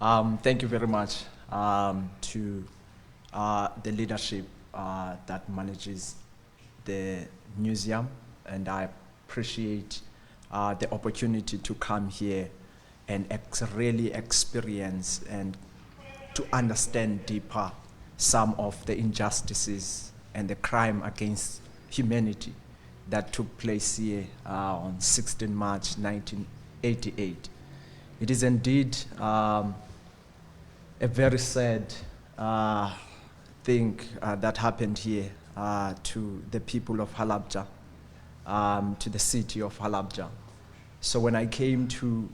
Thank you very much to the leadership that manages the museum, and I appreciate the opportunity to come here and really experience and to understand deeper some of the injustices and the crime against humanity that took place here on 16 March 1988. It is indeed a very sad thing that happened here to the people of Halabja, to the city of Halabja. So when I came to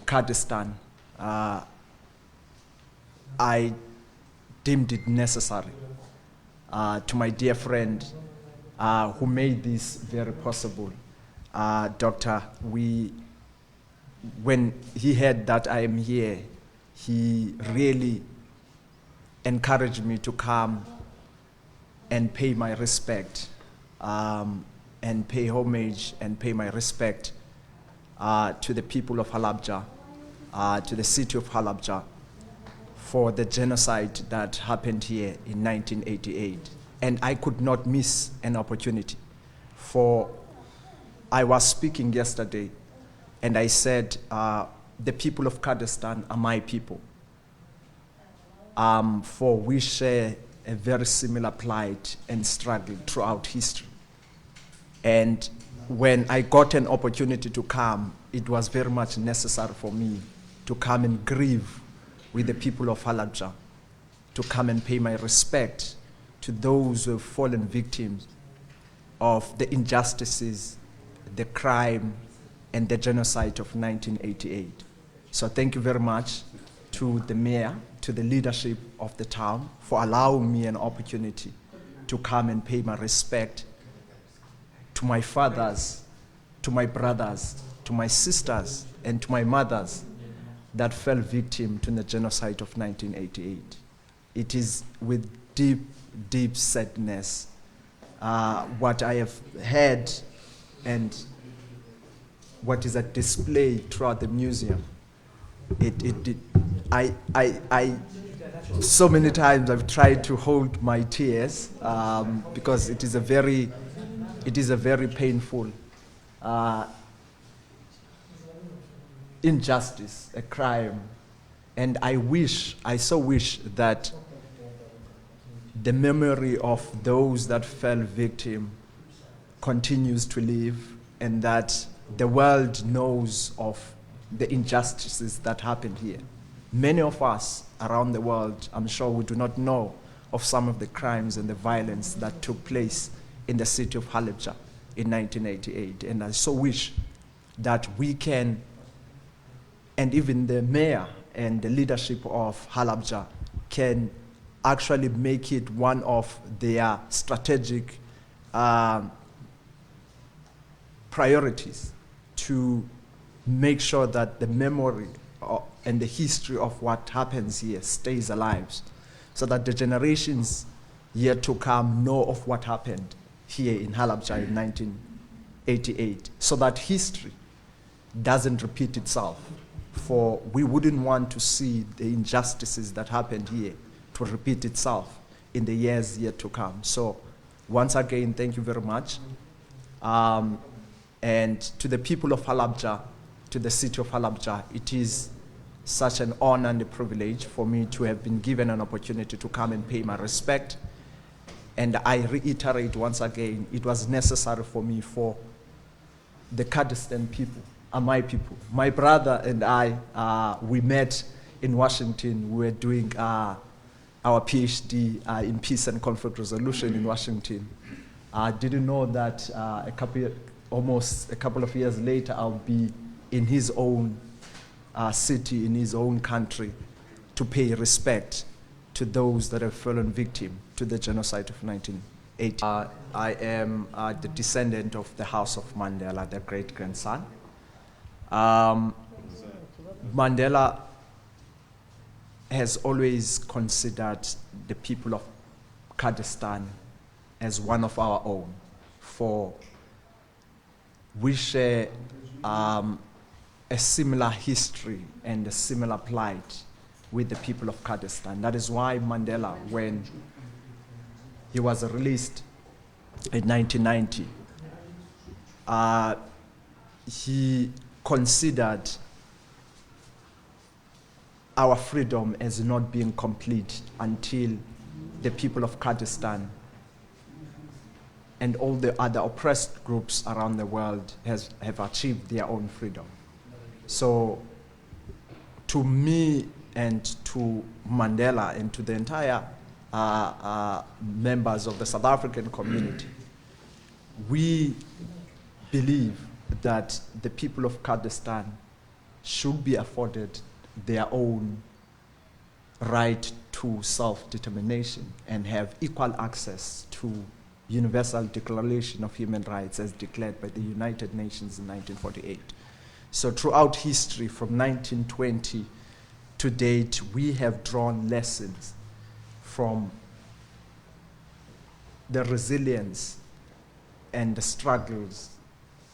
Kurdistan, I deemed it necessary to my dear friend who made this very possible, Doctor. When he heard that I am here, he really encouraged me to come and pay my respect, and pay homage and pay my respect to the people of Halabja, to the city of Halabja, for the genocide that happened here in 1988. And I could not miss an opportunity, for I was speaking yesterday and I said, the people of Kurdistan are my people, for we share a very similar plight and struggle throughout history. And when I got an opportunity to come, it was very much necessary for me to come and grieve with the people of Halabja, to come and pay my respect to those who have fallen victims of the injustices, the crime, and the genocide of 1988. So thank you very much to the mayor, to the leadership of the town for allowing me an opportunity to come and pay my respect to my fathers, to my brothers, to my sisters, and to my mothers that fell victim to the genocide of 1988. It is with deep, deep sadness what I have heard and what is at display throughout the museum. So many times I've tried to hold my tears because it is a very painful injustice, a crime, and I so wish that the memory of those that fell victim continues to live, and that the world knows of the injustices that happened here. Many of us around the world, I'm sure, we do not know of some of the crimes and the violence that took place in the city of Halabja in 1988. And I so wish that we can, and even the mayor and the leadership of Halabja can actually make it one of their strategic priorities to make sure that the memory and the history of what happens here stays alive, so that the generations yet to come know of what happened here in Halabja in 1988, so that history doesn't repeat itself. For we wouldn't want to see the injustices that happened here to repeat itself in the years yet to come. So once again, thank you very much. And to the people of Halabja, to the city of Halabja, it is such an honor and a privilege for me to have been given an opportunity to come and pay my respect. And I reiterate once again, it was necessary for me, for the Kurdistan people are my people. My brother and I, we met in Washington. We were doing our PhD in peace and conflict resolution in Washington. I didn't know that almost a couple of years later, I'll be in his own city, in his own country, to pay respect to those that have fallen victim to the genocide of 1980. I am the descendant of the House of Mandela, the great-grandson. Mandela has always considered the people of Kurdistan as one of our own, for we share a similar history and a similar plight with the people of Kurdistan. That is why Mandela, when he was released in 1990, he considered our freedom as not being complete until the people of Kurdistan and all the other oppressed groups around the world have achieved their own freedom. So to me and to Mandela and to the entire members of the South African community, we believe that the people of Kurdistan should be afforded their own right to self-determination and have equal access to Universal Declaration of Human Rights as declared by the United Nations in 1948. So throughout history, from 1920 to date, we have drawn lessons from the resilience and the struggles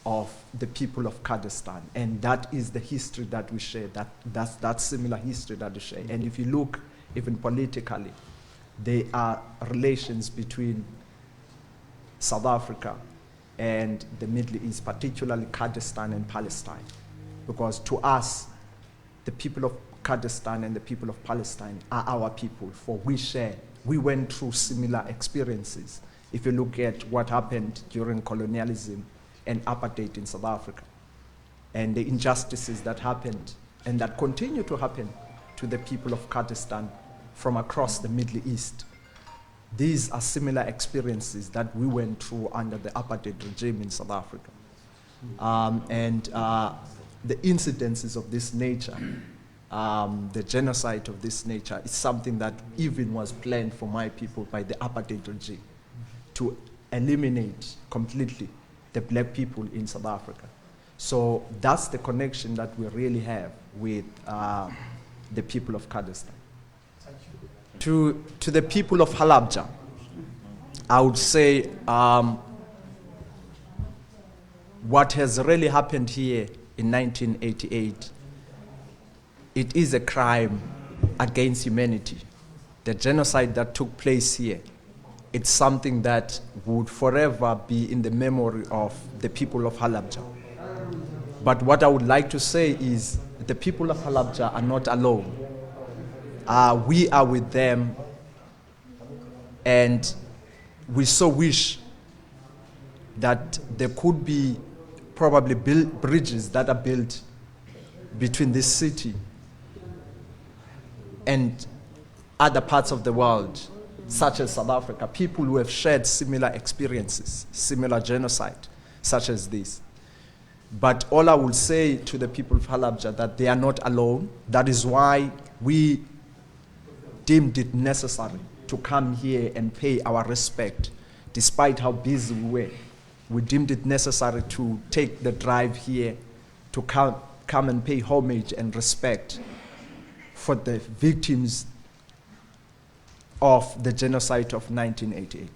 of the people of Kurdistan. And that is the history that we share, that's similar history that we share. And if you look even politically, there are relations between South Africa and the Middle East, particularly Kurdistan and Palestine. Because to us, the people of Kurdistan and the people of Palestine are our people, for we went through similar experiences. If you look at what happened during colonialism and apartheid in South Africa, and the injustices that happened and that continue to happen to the people of Kurdistan from across the Middle East. These are similar experiences that we went through under the apartheid regime in South Africa. The incidences of this nature, the genocide of this nature, is something that even was planned for my people by the apartheid regime to eliminate completely the black people in South Africa. So that's the connection that we really have with the people of Kurdistan. To the people of Halabja, I would say what has really happened here in 1988, it is a crime against humanity. The genocide that took place here, it's something that would forever be in the memory of the people of Halabja. But what I would like to say is the people of Halabja are not alone. We are with them, and we so wish that there could be probably bridges that are built between this city and other parts of the world, such as South Africa, people who have shared similar experiences, similar genocide, such as this. But all I will say to the people of Halabja that they are not alone. That is why we deemed it necessary to come here and pay our respect, despite how busy we were. We deemed it necessary to take the drive here to come and pay homage and respect for the victims of the genocide of 1988.